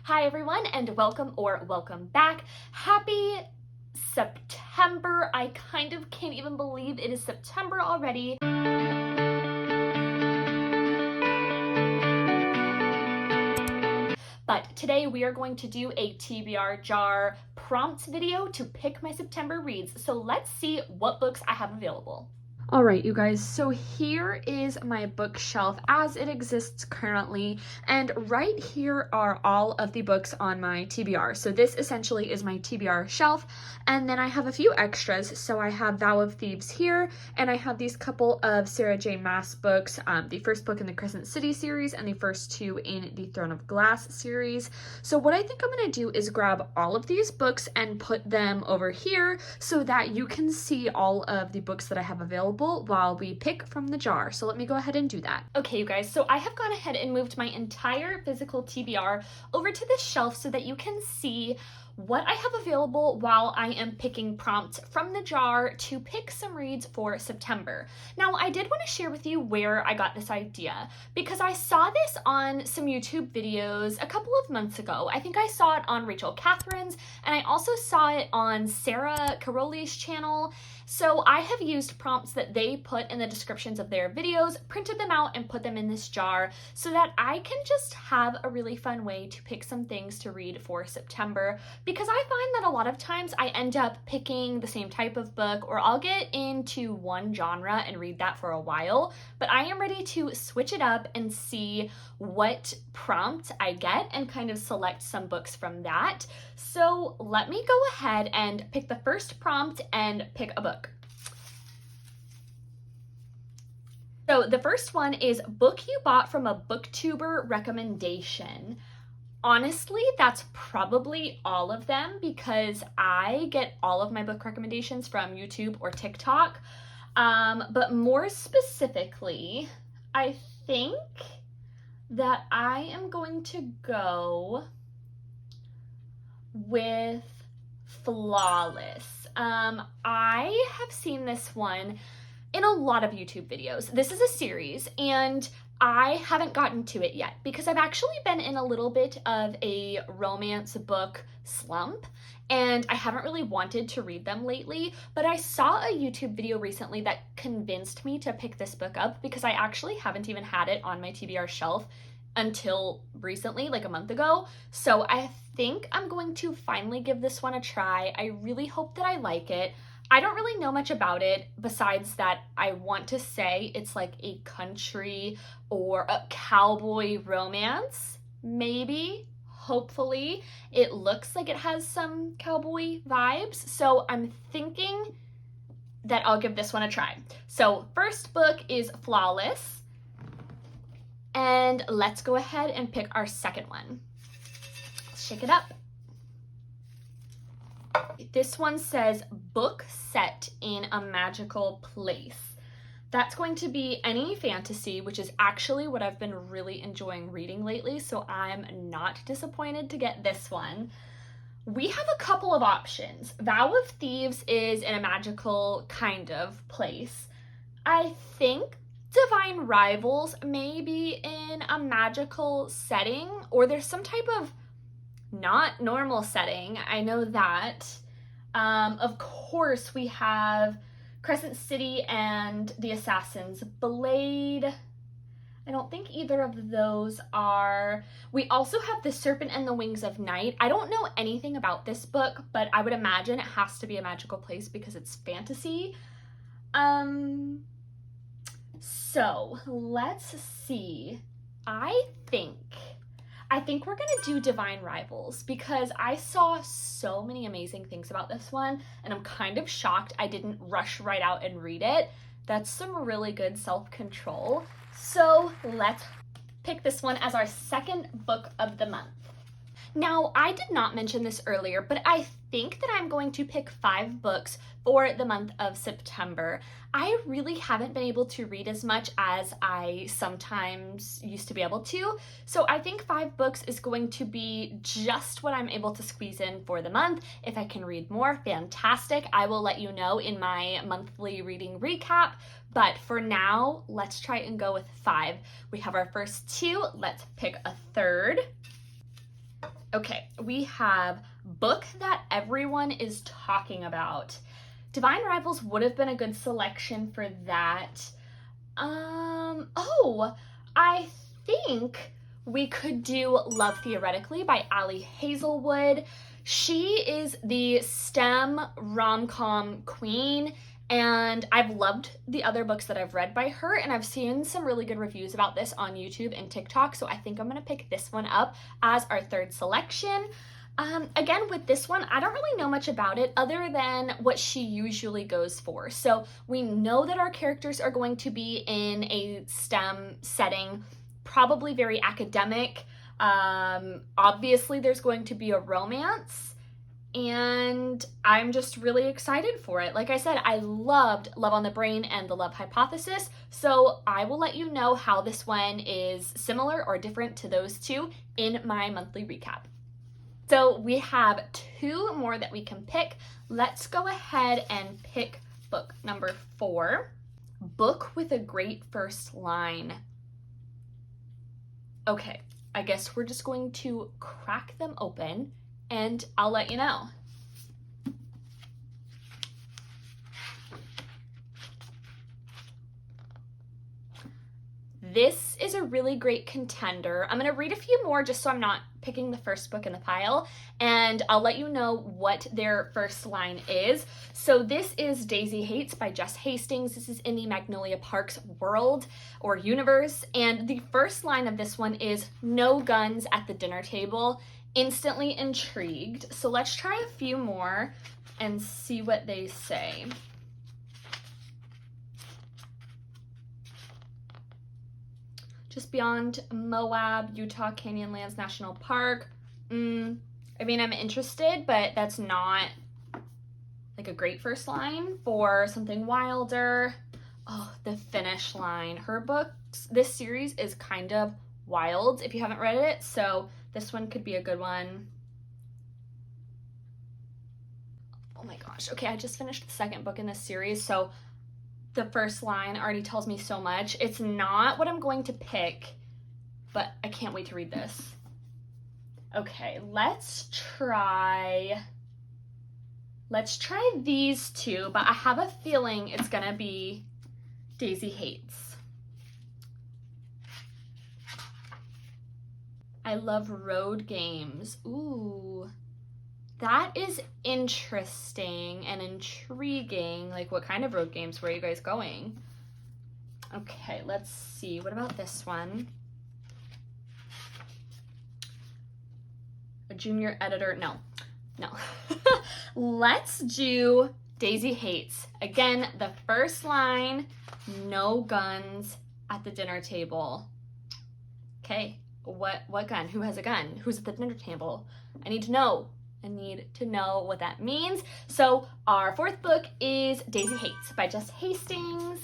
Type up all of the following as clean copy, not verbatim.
Hi everyone, and welcome back. Happy September. I kind of can't even believe it is September already. But today we are going to do a TBR jar prompts video to pick my September reads. So let's see what books I have available. All right, you guys, so here is my bookshelf as it exists currently, and right here are all of the books on my TBR. So this essentially is my TBR shelf, and then I have a few extras. So I have Vow of Thieves here, and I have these couple of Sarah J. Maas books, the first book in the Crescent City series and the first two in the Throne of Glass series. So what I think I'm gonna do is grab all of these books and put them over here so that you can see all of the books that I have available while we pick from the jar. So let me go ahead and do that. Okay, you guys, so I have gone ahead and moved my entire physical TBR over to this shelf so that you can see what I have available while I am picking prompts from the jar to pick some reads for September. Now, I did want to share with you where I got this idea because I saw this on some YouTube videos a couple of months ago. I think I saw it on Rachel Catherine's, and I also saw it on Sarah Caroli's channel. So I have used prompts that they put in the descriptions of their videos, printed them out, and put them in this jar so that I can just have a really fun way to pick some things to read for September. Because I find that a lot of times I end up picking the same type of book, or I'll get into one genre and read that for a while, but I am ready to switch it up and see what prompt I get and kind of select some books from that. So let me go ahead and pick the first prompt and pick a book. So the first one is book you bought from a booktuber recommendation. Honestly, that's probably all of them because I get all of my book recommendations from YouTube or TikTok. But more specifically, I think that I am going to go with Flawless. I have seen this one in a lot of YouTube videos. This is a series, and I haven't gotten to it yet because I've actually been in a little bit of a romance book slump, and I haven't really wanted to read them lately, but I saw a YouTube video recently that convinced me to pick this book up because I actually haven't even had it on my TBR shelf until recently, like a month ago. So I think I'm going to finally give this one a try. I really hope that I like it. I don't really know much about it besides that I want to say it's like a country or a cowboy romance, maybe, hopefully. It looks like it has some cowboy vibes, so I'm thinking that I'll give this one a try. So first book is Flawless, and let's go ahead and pick our second one. Let's shake it up. This one says book set in a magical place. That's going to be any fantasy, which is actually what I've been really enjoying reading lately, so I'm not disappointed to get this one. We have a couple of options. Vow of Thieves is in a magical kind of place. I think Divine Rivals may be in a magical setting, or there's some type of not normal setting. I know that. Of course, we have Crescent City and the Assassin's Blade. I don't think either of those are. We also have The Serpent and the Wings of Night. I don't know anything about this book, but I would imagine it has to be a magical place because it's fantasy. So let's see. I think we're gonna do Divine Rivals because I saw so many amazing things about this one, and I'm kind of shocked I didn't rush right out and read it. That's some really good self-control. So let's pick this one as our second book of the month. Now, I did not mention this earlier, but I think that I'm going to pick 5 books for the month of September. I really haven't been able to read as much as I sometimes used to be able to, so I think 5 books is going to be just what I'm able to squeeze in for the month. If I can read more, fantastic. I will let you know in my monthly reading recap, but for now, let's try and go with 5. We have our first 2. Let's pick a third. Okay, we have book that everyone is talking about. Divine Rivals would have been a good selection for that. Oh, I think we could do Love Theoretically by Ali Hazelwood. She is the STEM rom-com queen, and I've loved the other books that I've read by her, and I've seen some really good reviews about this on YouTube and TikTok, so I think I'm gonna pick this one up as our third selection. Again, with this one, I don't really know much about it other than what she usually goes for. So we know that our characters are going to be in a STEM setting, probably very academic. Obviously, there's going to be a romance, and I'm just really excited for it. Like I said, I loved Love on the Brain and The Love Hypothesis, so I will let you know how this one is similar or different to those two in my monthly recap. So we have two more that we can pick. Let's go ahead and pick book number 4, Book with a Great First Line. Okay, I guess we're just going to crack them open and I'll let you know. This is a really great contender. I'm going to read a few more just so I'm not picking the first book in the pile, and I'll let you know what their first line is. So this is Daisy Hates by Jess Hastings. This is in the Magnolia Parks world or universe, and the first line of this one is "No guns at the dinner table." Instantly intrigued. So let's try a few more and see what they say. Just beyond Moab, Utah Canyonlands National Park. I mean, I'm interested, but that's not like a great first line for something wilder. Oh, The Finish Line. Her books, this series is kind of wild if you haven't read it, so this one could be a good one. Oh my gosh. Okay, I just finished the second book in this series, so the first line already tells me so much. It's not what I'm going to pick, but I can't wait to read this. Okay, let's try these two, but I have a feeling it's gonna be Daisy Hates. I love road games. Ooh. That is interesting and intriguing. Like, what kind of road games were you guys going? Okay, let's see. What about this one? A junior editor? No. Let's do Daisy Hates. Again, the first line, no guns at the dinner table. Okay, what gun? Who has a gun? Who's at the dinner table? I need to know what that means. So our fourth book is Daisy Hates by Jess Hastings.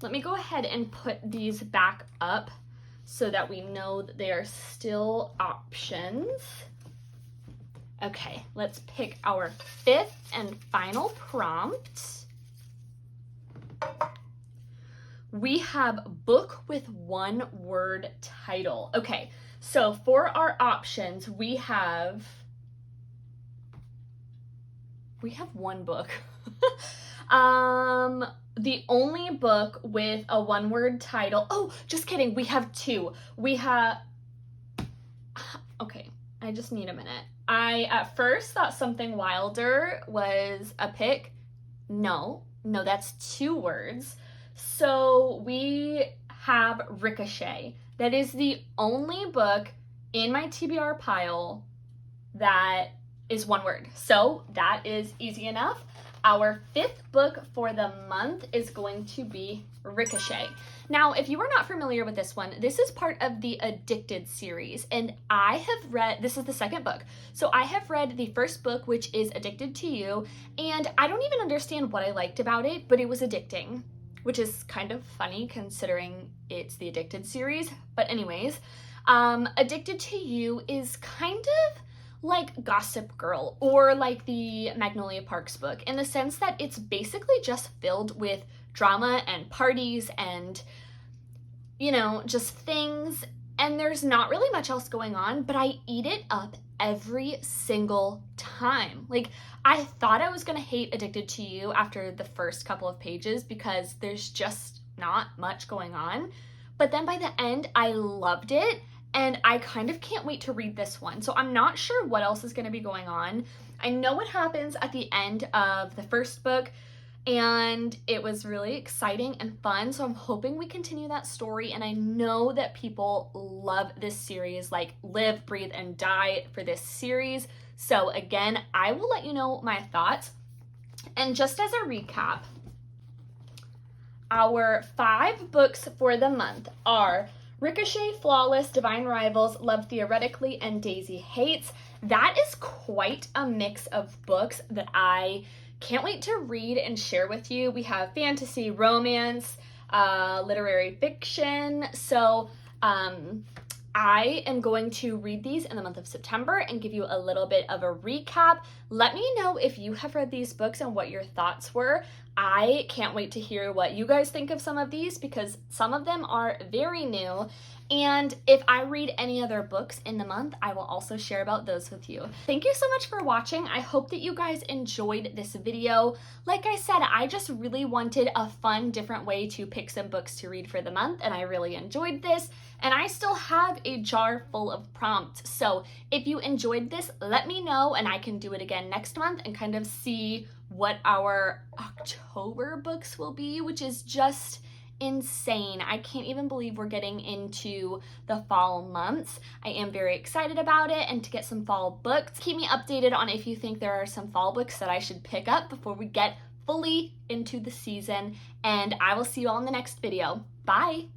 Let me go ahead and put these back up so that we know that they are still options. Okay, let's pick our fifth and final prompt. We have book with one word title. Okay, so for our options, we have one book. The only book with a one-word title. Oh, just kidding. We have two. Okay, I just need a minute. I at first thought Something Wilder was a pick. No, that's 2 words. So we have Ricochet. That is the only book in my TBR pile that is 1 word. So that is easy enough. Our 5th book for the month is going to be Ricochet. Now, if you are not familiar with this one, this is part of the Addicted series, and I have read, this is the 2nd book, so I have read the 1st book, which is Addicted to You, and I don't even understand what I liked about it, but it was addicting, which is kind of funny considering it's the Addicted series. But anyways, Addicted to You is kind of like Gossip Girl or like the Magnolia Parks book, in the sense that it's basically just filled with drama and parties and, you know, just things, and there's not really much else going on, but I eat it up every single time. Like, I thought I was gonna hate Addicted to You after the first couple of pages because there's just not much going on. But then by the end, I loved it, and I kind of can't wait to read this one. So I'm not sure what else is gonna be going on. I know what happens at the end of the first book, and it was really exciting and fun, so I'm hoping we continue that story. And I know that people love this series, like live, breathe, and die for this series. So again, I will let you know my thoughts. And just as a recap, our 5 books for the month are Ricochet, Flawless, Divine Rivals, Love Theoretically, and Daisy Hates. That is quite a mix of books that I can't wait to read and share with you. We have fantasy, romance, literary fiction. So I am going to read these in the month of September and give you a little bit of a recap. Let me know if you have read these books and what your thoughts were. I can't wait to hear what you guys think of some of these because some of them are very new. And if I read any other books in the month, I will also share about those with you. Thank you so much for watching. I hope that you guys enjoyed this video. Like I said, I just really wanted a fun, different way to pick some books to read for the month, and I really enjoyed this. And I still have a jar full of prompts. So if you enjoyed this, let me know, and I can do it again next month and kind of see what our October books will be, which is just insane. I can't even believe we're getting into the fall months. I am very excited about it and to get some fall books. Keep me updated on if you think there are some fall books that I should pick up before we get fully into the season, and I will see you all in the next video. Bye!